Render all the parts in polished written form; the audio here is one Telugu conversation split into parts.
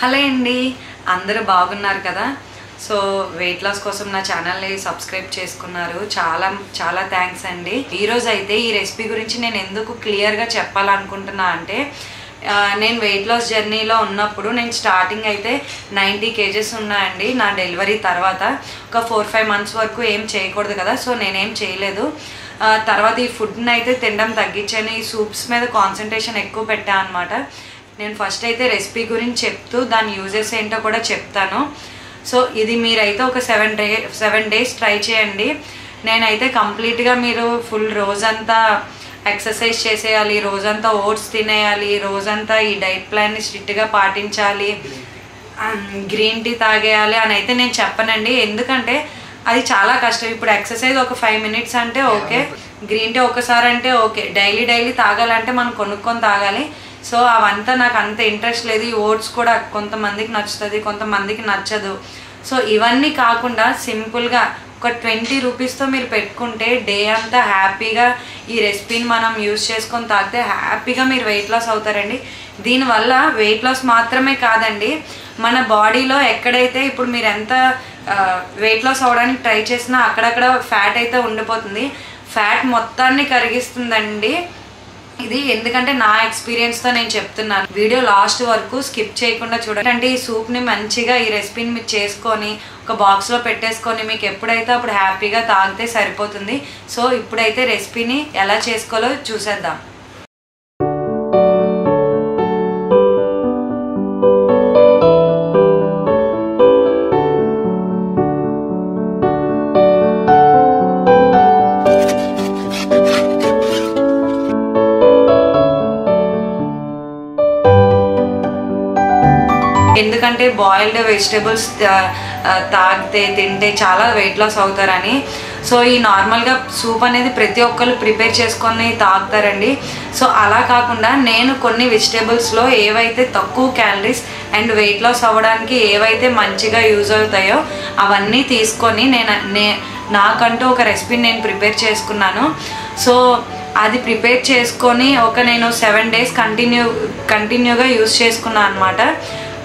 హలో అండి, అందరూ బాగున్నారు కదా? సో వెయిట్ లాస్ కోసం నా ఛానల్ని సబ్స్క్రైబ్ చేసుకున్నారు, చాలా చాలా థ్యాంక్స్ అండి. ఈరోజు అయితే ఈ రెసిపీ గురించి నేను ఎందుకు క్లియర్గా చెప్పాలనుకుంటున్నా అంటే, నేను వెయిట్ లాస్ జర్నీలో ఉన్నప్పుడు నేను స్టార్టింగ్ అయితే 90 kgs ఉన్నాయండి. నా డెలివరీ తర్వాత ఒక 4-5 months వరకు ఏం చేయకూడదు కదా, సో నేనేం చేయలేదు. తర్వాత ఈ ఫుడ్ని అయితే తినడం తగ్గించాను, ఈ సూప్స్ మీద కాన్సన్ట్రేషన్ ఎక్కువ పెట్టాను అనమాట. నేను ఫస్ట్ అయితే రెసిపీ గురించి చెప్తూ దాని యూజెస్ ఏంటో కూడా చెప్తాను. సో ఇది మీరైతే ఒక 7 days ట్రై చేయండి. నేనైతే కంప్లీట్గా మీరు ఫుల్ రోజంతా ఎక్సర్సైజ్ చేసేయాలి, రోజంతా ఓట్స్ తినేయాలి, రోజంతా ఈ డైట్ ప్లాన్ని స్ట్రిక్ట్గా పాటించాలి, గ్రీన్ టీ తాగేయాలి అని అయితే నేను చెప్పనండి. ఎందుకంటే అది చాలా కష్టం. ఇప్పుడు ఎక్సర్సైజ్ ఒక 5 minutes అంటే ఓకే, గ్రీన్ టీ ఒకసారి అంటే ఓకే, డైలీ తాగాలంటే మనం కొనుక్కొని తాగాలి. సో అవంతా నాకు అంత ఇంట్రెస్ట్ లేదు. ఈ ఓట్స్ కూడా కొంతమందికి నచ్చుతుంది, కొంతమందికి నచ్చదు. సో ఇవన్నీ కాకుండా సింపుల్గా ఒక 20 rupeesతో మీరు పెట్టుకుంటే డే అంతా హ్యాపీగా ఈ రెసిపీని మనం యూజ్ చేసుకొని తాగితే హ్యాపీగా మీరు వెయిట్ లాస్ అవుతారండి. దీనివల్ల వెయిట్ లాస్ మాత్రమే కాదండి, మన బాడీలో ఎక్కడైతే ఇప్పుడు మీరు ఎంత వెయిట్ లాస్ అవ్వడానికి ట్రై చేసినా అక్కడక్కడ ఫ్యాట్ అయితే ఉండిపోతుంది. ఫ్యాట్ మొత్తాన్ని కరిగిస్తుందండి ఇది. ఎందుకంటే నా ఎక్స్పీరియన్స్తో నేను చెప్తున్నాను. వీడియో లాస్ట్ వరకు స్కిప్ చేయకుండా చూడండి. అంటే ఈ సూప్ని మంచిగా ఈ రెసిపీని మీరు చేసుకొని ఒక బాక్స్లో పెట్టేసుకొని మీకు ఎప్పుడైతే అప్పుడు హ్యాపీగా తాగితే సరిపోతుంది. సో ఇప్పుడైతే రెసిపీని ఎలా చేసుకోవాలో చూసేద్దాం. ఎందుకంటే బాయిల్డ్ వెజిటేబుల్స్ తింటే చాలా వెయిట్ లాస్ అవుతారని. సో ఈ నార్మల్గా సూప్ అనేది ప్రతి ఒక్కరు ప్రిపేర్ చేసుకొని తాగుతారండి. సో అలా కాకుండా నేను కొన్ని వెజిటేబుల్స్లో ఏవైతే తక్కువ క్యాలరీస్ అండ్ వెయిట్ లాస్ అవ్వడానికి ఏవైతే మంచిగా యూజ్ అవుతాయో అవన్నీ తీసుకొని నాకంటూ ఒక రెసిపీని నేను ప్రిపేర్ చేసుకున్నాను. సో అది ప్రిపేర్ చేసుకొని నేను 7 days కంటిన్యూగా యూజ్ చేసుకున్నాను అనమాట.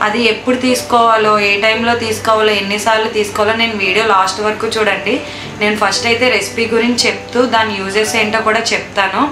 అది ఎప్పుడు తీసుకోవాలో, ఏ టైంలో తీసుకోవాలో, ఎన్నిసార్లు తీసుకోవాలో నేను వీడియో లాస్ట్ వరకు చూడండి. నేను ఫస్ట్ అయితే రెసిపీ గురించి చెప్తూ దాని యూజెస్ ఏంటో కూడా చెప్తాను.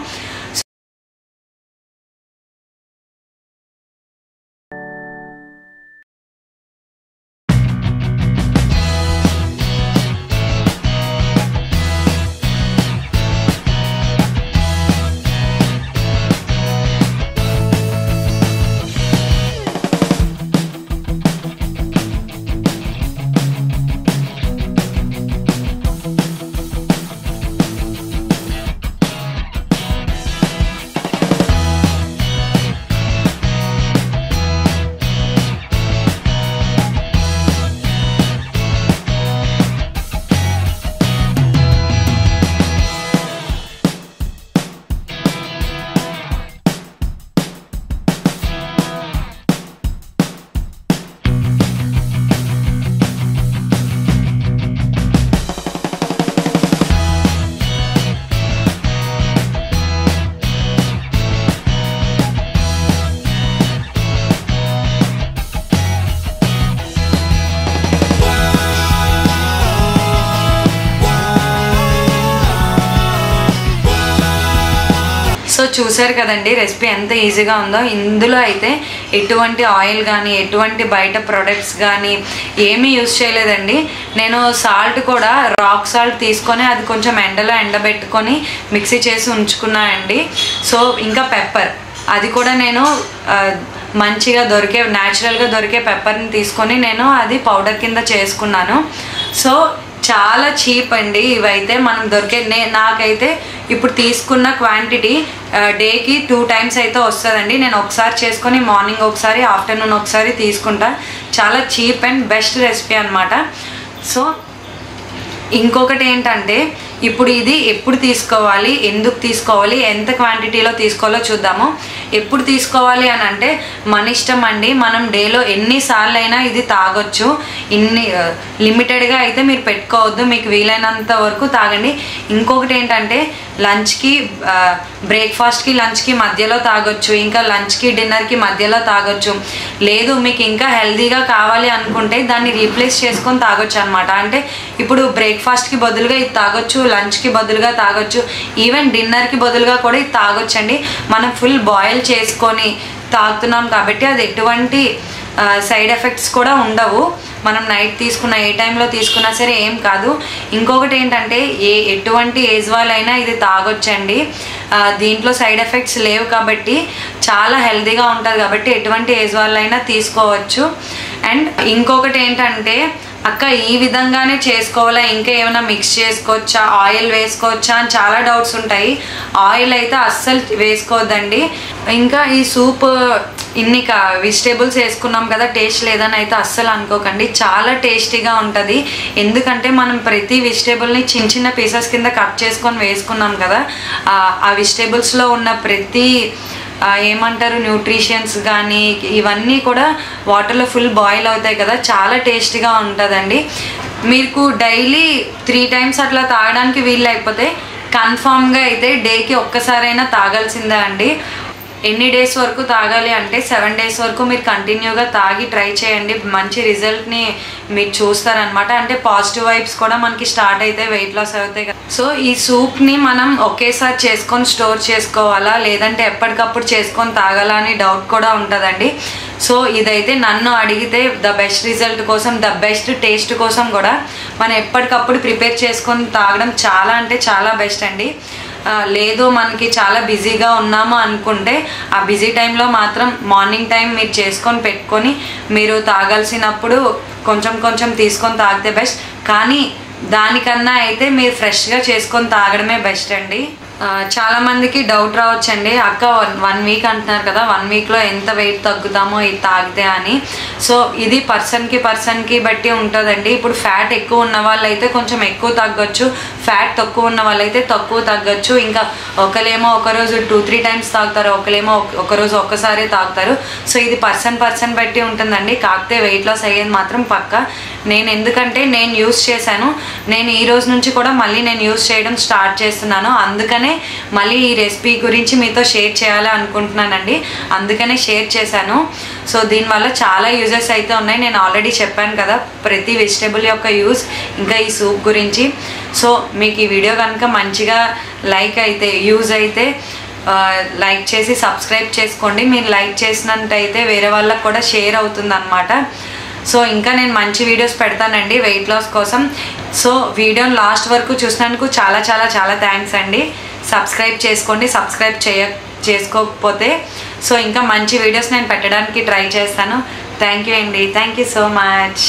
సో చూసారు కదండి రెసిపీ ఎంత ఈజీగా ఉందో. ఇందులో అయితే ఎటువంటి ఆయిల్ కానీ ఎటువంటి బయట ప్రొడక్ట్స్ కానీ ఏమీ యూజ్ చేయలేదండి. నేను సాల్ట్ కూడా రాక్ సాల్ట్ తీసుకొని అది కొంచెం ఎండలో ఎండబెట్టుకొని మిక్సీ చేసి ఉంచుకున్నానండి. సో ఇంకా పెప్పర్, అది కూడా నేను మంచిగా న్యాచురల్గా దొరికే పెప్పర్ని తీసుకొని నేను అది పౌడర్ కింద చేసుకున్నాను. సో చాలా చీప్ అండి ఇవైతే మనం నాకైతే ఇప్పుడు తీసుకున్న క్వాంటిటీ డేకి 2 times అయితే వస్తుందండి. నేను ఒకసారి చేసుకొని మార్నింగ్ ఒకసారి, ఆఫ్టర్నూన్ ఒకసారి తీసుకుంటా. చాలా చీప్ అండ్ బెస్ట్ రెసిపీ అనమాట. సో ఇంకొకటి ఏంటంటే ఇప్పుడు ఇది ఎప్పుడు తీసుకోవాలి, ఎందుకు తీసుకోవాలి, ఎంత క్వాంటిటీలో తీసుకోవాలో చూద్దాము. ఎప్పుడు తీసుకోవాలి అని అంటే మన ఇష్టం అండి. మనం డేలో ఎన్నిసార్లు అయినా ఇది తాగొచ్చు. ఇన్ని లిమిటెడ్గా అయితే మీరు పెట్టుకోవద్దు, మీకు వీలైనంత వరకు తాగండి. ఇంకొకటి ఏంటంటే లంచ్కి, బ్రేక్ఫాస్ట్కి, లంచ్కి మధ్యలో తాగొచ్చు, ఇంకా లంచ్కి డిన్నర్కి మధ్యలో తాగొచ్చు. లేదు మీకు ఇంకా హెల్తీగా కావాలి అనుకుంటే దాన్ని రీప్లేస్ చేసుకొని తాగొచ్చు అనమాట. అంటే ఇప్పుడు బ్రేక్ఫాస్ట్కి బదులుగా ఇది తాగొచ్చు, లంచ్కి బదులుగా తాగొచ్చు, ఈవెన్ డిన్నర్కి బదులుగా కూడా ఇది తాగొచ్చండి. మనం ఫుల్ బాయిల్ చేసుకొని తాగుతున్నాం కాబట్టి అది ఎటువంటి సైడ్ ఎఫెక్ట్స్ కూడా ఉండవు. మనం నైట్ తీసుకున్న ఏ టైంలో తీసుకున్నా సరే ఏం కాదు. ఇంకొకటి ఏంటంటే ఎటువంటి ఏజ్ వాళ్ళైనా ఇది తాగొచ్చండి. దీంట్లో సైడ్ ఎఫెక్ట్స్ లేవు కాబట్టి చాలా హెల్తీగా ఉంటుంది కాబట్టి ఎటువంటి ఏజ్ వాళ్ళైనా తీసుకోవచ్చు. అండ్ ఇంకొకటి ఏంటంటే అక్క ఈ విధంగానే చేసుకోవాలా, ఇంకా ఏమైనా మిక్స్ చేసుకోవచ్చా, ఆయిల్ వేసుకోవచ్చా అని చాలా డౌట్స్ ఉంటాయి. ఆయిల్ అయితే అస్సలు వేసుకోవద్దండి. ఇంకా ఈ సూప్ ఇన్ని వెజిటేబుల్స్ వేసుకున్నాం కదా, టేస్ట్ లేదని అయితే అస్సలు అనుకోకండి. చాలా టేస్టీగా ఉంటుంది. ఎందుకంటే మనం ప్రతి వెజిటేబుల్ని చిన్న చిన్న పీసెస్ కింద కట్ చేసుకొని వేసుకున్నాం కదా, ఆ వెజిటేబుల్స్లో ఉన్న ప్రతి ఏమంటారు న్యూట్రిషన్స్ కానీ ఇవన్నీ కూడా వాటర్లో ఫుల్ బాయిల్ అవుతాయి కదా, చాలా టేస్టీగా ఉంటుందండి. మీకు డైలీ 3 times అట్లా తాగడానికి వీలు లేకపోతే కన్ఫామ్గా అయితే డేకి ఒక్కసారైనా తాగాల్సిందే అండి. ఎన్ని డేస్ వరకు తాగాలి అంటే 7 days వరకు మీరు కంటిన్యూగా తాగి ట్రై చేయండి. మంచి రిజల్ట్ని మీరు చూస్తారనమాట. అంటే పాజిటివ్ వైబ్స్ కూడా మనకి స్టార్ట్ అవుతాయి, వెయిట్ లాస్ అవుతాయి కదా. సో ఈ సూప్ని మనం ఒకేసారి చేసుకొని స్టోర్ చేసుకోవాలా, లేదంటే ఎప్పటికప్పుడు చేసుకొని తాగాలా అని డౌట్ కూడా ఉంటుందండి. సో ఇదైతే నన్ను అడిగితే ద బెస్ట్ రిజల్ట్ కోసం, ద బెస్ట్ టేస్ట్ కోసం కూడా మనం ఎప్పటికప్పుడు ప్రిపేర్ చేసుకొని తాగడం చాలా అంటే చాలా బెస్ట్ అండి. లేదు మనకి చాలా బిజీగా ఉన్నాము అనుకుంటే ఆ బిజీ టైంలో మాత్రం మార్నింగ్ టైం మీరు చేసుకొని పెట్టుకొని మీరు తాగాల్సినప్పుడు కొంచెం కొంచెం తీసుకొని తాగితే బెస్ట్. కానీ దానికన్నా అయితే మీరు ఫ్రెష్గా చేసుకొని తాగడమే బెస్ట్ అండి. చాలామందికి డౌట్ రావచ్చండి, అక్క 1 week అంటున్నారు కదా, 1 weekలో ఎంత వెయిట్ తగ్గుతామో ఇది తాగితే అని. సో ఇది పర్సన్కి బట్టి ఉంటుందండి. ఇప్పుడు ఫ్యాట్ ఎక్కువ ఉన్న వాళ్ళైతే కొంచెం ఎక్కువ తగ్గొచ్చు, ఫ్యాట్ తక్కువ ఉన్న వాళ్ళైతే తక్కువ తగ్గొచ్చు. ఇంకా ఒకరేమో ఒకరోజు 2-3 times తాగుతారు, ఒకరేమో ఒకరోజు ఒక్కసారి తాగుతారు. సో ఇది పర్సన్ బట్టి ఉంటుందండి. కాకపోతే వెయిట్ లాస్ అయ్యేది మాత్రం పక్కా. ఎందుకంటే నేను యూస్ చేశాను, నేను ఈ రోజు నుంచి కూడా మళ్ళీ నేను యూస్ చేయడం స్టార్ట్ చేస్తున్నాను. అందుకనే మళ్ళీ ఈ రెసిపీ గురించి మీతో షేర్ చేయాలి అనుకుంటున్నానండి, అందుకనే షేర్ చేశాను. సో దీనివల్ల చాలా యూజెస్ అయితే ఉన్నాయి. నేను ఆల్రెడీ చెప్పాను కదా ప్రతి వెజిటేబుల్ యొక్క యూజ్, ఇంకా ఈ సూప్ గురించి. సో మీకు ఈ వీడియో కనుక మంచిగా యూజ్ అయితే లైక్ చేసి సబ్స్క్రైబ్ చేసుకోండి. మీరు లైక్ చేసినట్టయితే వేరే వాళ్ళకి కూడా షేర్ అవుతుంది అన్నమాట. సో ఇంకా నేను మంచి వీడియోస్ పెడతానండి వెయిట్ లాస్ కోసం. సో వీడియోని లాస్ట్ వరకు చూసినందుకు చాలా చాలా చాలా థ్యాంక్స్ అండి. సబ్స్క్రైబ్ చేసుకోండి, సబ్స్క్రైబ్ చేసుకోకపోతే. సో ఇంకా మంచి వీడియోస్ నేను పెట్టడానికి ట్రై చేస్తాను. థ్యాంక్ యూ అండి, థ్యాంక్ యూ సో మచ్.